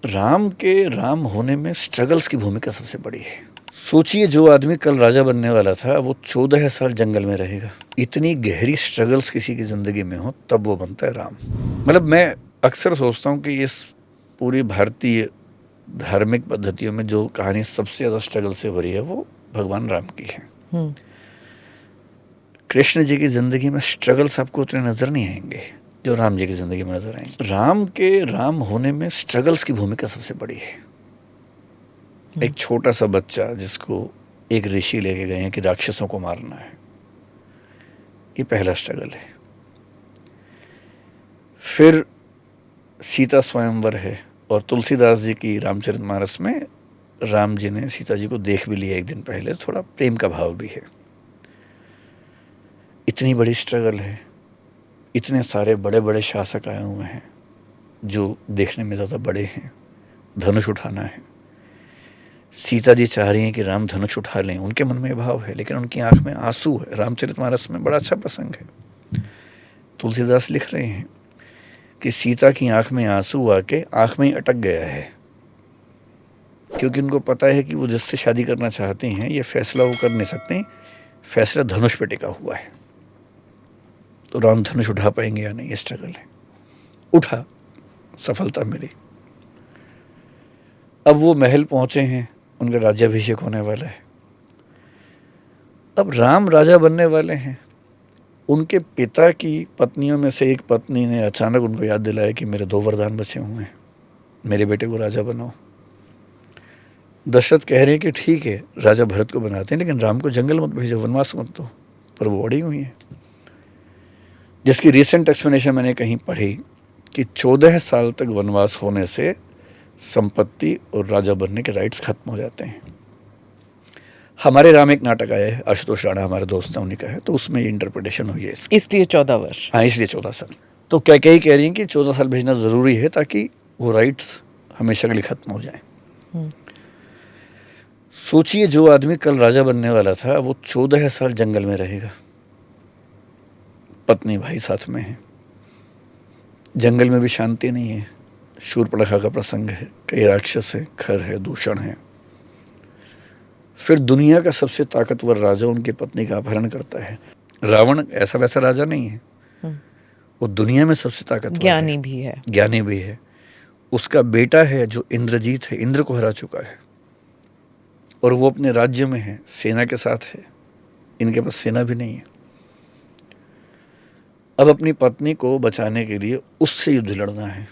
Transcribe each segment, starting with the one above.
राम के राम होने में स्ट्रगल्स की भूमिका सबसे बड़ी है। सोचिए, जो आदमी कल राजा बनने वाला था वो 14 साल जंगल में रहेगा। इतनी गहरी स्ट्रगल्स किसी की जिंदगी में हो तब वो बनता है राम। मतलब मैं अक्सर सोचता हूँ कि इस पूरी भारतीय धार्मिक पद्धतियों में जो कहानी सबसे ज़्यादा स्ट्रगल से भरी है वो भगवान राम की है। कृष्ण जी की जिंदगी में स्ट्रगल्स आपको उतने नजर नहीं आएंगे जो राम जी की जिंदगी में नजर आएंगे। राम के राम होने में स्ट्रगल्स की भूमिका सबसे बड़ी है। एक छोटा सा बच्चा जिसको एक ऋषि लेके गए हैं कि राक्षसों को मारना है, ये पहला स्ट्रगल है। फिर सीता स्वयंवर है और तुलसीदास जी की रामचरितमानस में राम जी ने सीता जी को देख भी लिया एक दिन पहले, थोड़ा प्रेम का भाव भी है। इतनी बड़ी स्ट्रगल है, इतने सारे बड़े बड़े शासक आए हुए हैं जो देखने में ज़्यादा बड़े हैं, धनुष उठाना है। सीता जी चाह रही हैं कि राम धनुष उठा लें, उनके मन में भाव है लेकिन उनकी आंख में आंसू है। रामचरितमानस में बड़ा अच्छा प्रसंग है। तुलसीदास लिख रहे हैं कि सीता की आंख में आंसू आके आंख में ही अटक गया है, क्योंकि उनको पता है कि वो जिससे शादी करना चाहते हैं ये फैसला वो कर नहीं सकते, फैसला धनुष पे टिका हुआ है। तो राम धनुष उठा पाएंगे या नहीं, ये स्ट्रगल है। उठा, सफलता मिली। अब वो महल पहुंचे हैं, उनका राज्याभिषेक होने वाला है। अब राम राजा बनने वाले हैं। उनके पिता की पत्नियों में से एक पत्नी ने अचानक उनको याद दिलाया कि मेरे 2 वरदान बचे हुए हैं, मेरे बेटे को राजा बनाओ। दशरथ कह रहे हैं कि ठीक है, राजा भरत को बनाते हैं लेकिन राम को जंगल मत भेजो, वनवास मत दो, पर वो अड़ी हुई हैं। जिसकी रिसेंट एक्सप्लेनेशन मैंने कहीं पढ़ी कि 14 साल तक वनवास होने से संपत्ति और राजा बनने के राइट्स खत्म हो जाते हैं। हमारे राम एक नाटक आया है, आशुतोष राणा हमारे दोस्त हैं, उन्हीं का है, तो उसमें ये इंटरप्रिटेशन हुई है इसलिए 14 वर्ष। हाँ, इसलिए 14 साल। तो क्या कही कह रही हैं कि 14 साल भेजना ज़रूरी है ताकि वो राइट्स हमेशा के लिए खत्म हो जाए। सोचिए, जो आदमी कल राजा बनने वाला था वो 14 साल जंगल में रहेगा। पत्नी भाई साथ में है, जंगल में भी शांति नहीं है, शूर्पणखा का प्रसंग है, कई राक्षस है, खर है, दूषण है। फिर दुनिया का सबसे ताकतवर राजा उनकी पत्नी का अपहरण करता है। रावण ऐसा वैसा राजा नहीं है, वो दुनिया में सबसे ताकतवर ज्ञानी भी है, ज्ञानी भी है। उसका बेटा है जो इंद्रजीत है, इंद्र को हरा चुका है, और वो अपने राज्य में है, सेना के साथ है। इनके पास सेना भी नहीं है। अब अपनी पत्नी को बचाने के लिए उससे युद्ध लड़ना है।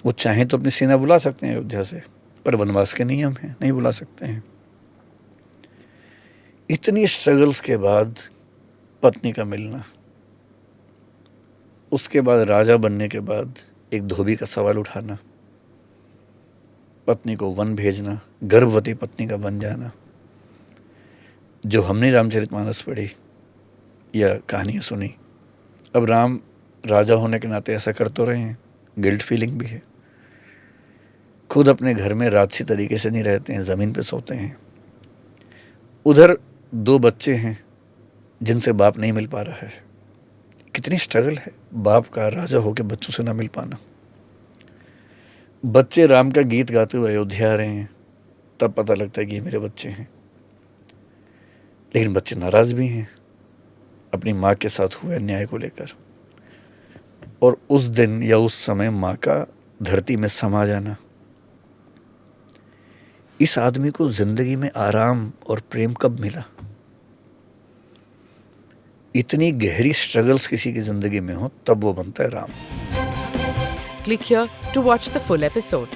वो चाहे तो अपनी सेना बुला सकते हैं अयोध्या से, पर वनवास के नियम हैं, नहीं बुला सकते हैं। इतनी स्ट्रगल्स के बाद पत्नी का मिलना, उसके बाद राजा बनने के बाद एक धोबी का सवाल उठाना, पत्नी को वन भेजना, गर्भवती पत्नी का बन जाना। जो हमने रामचरितमानस पढ़ी या कहानी सुनी, अब राम राजा होने के नाते ऐसा कर तो रहे हैं, गिल्ट फीलिंग भी है। खुद अपने घर में राजसी तरीके से नहीं रहते हैं, ज़मीन पे सोते हैं। उधर 2 बच्चे हैं जिनसे बाप नहीं मिल पा रहा है। कितनी स्ट्रगल है बाप का राजा होकर बच्चों से ना मिल पाना। बच्चे राम का गीत गाते हुए अयोध्या आ रहे हैं, तब पता लगता है कि ये मेरे बच्चे हैं। लेकिन बच्चे नाराज भी हैं अपनी माँ के साथ हुए अन्याय को लेकर। और उस दिन या उस समय माँ का धरती में समा जाना। इस आदमी को जिंदगी में आराम और प्रेम कब मिला? इतनी गहरी स्ट्रगल्स किसी की जिंदगी में हो तब वो बनता है Ram. Click here to watch the full episode.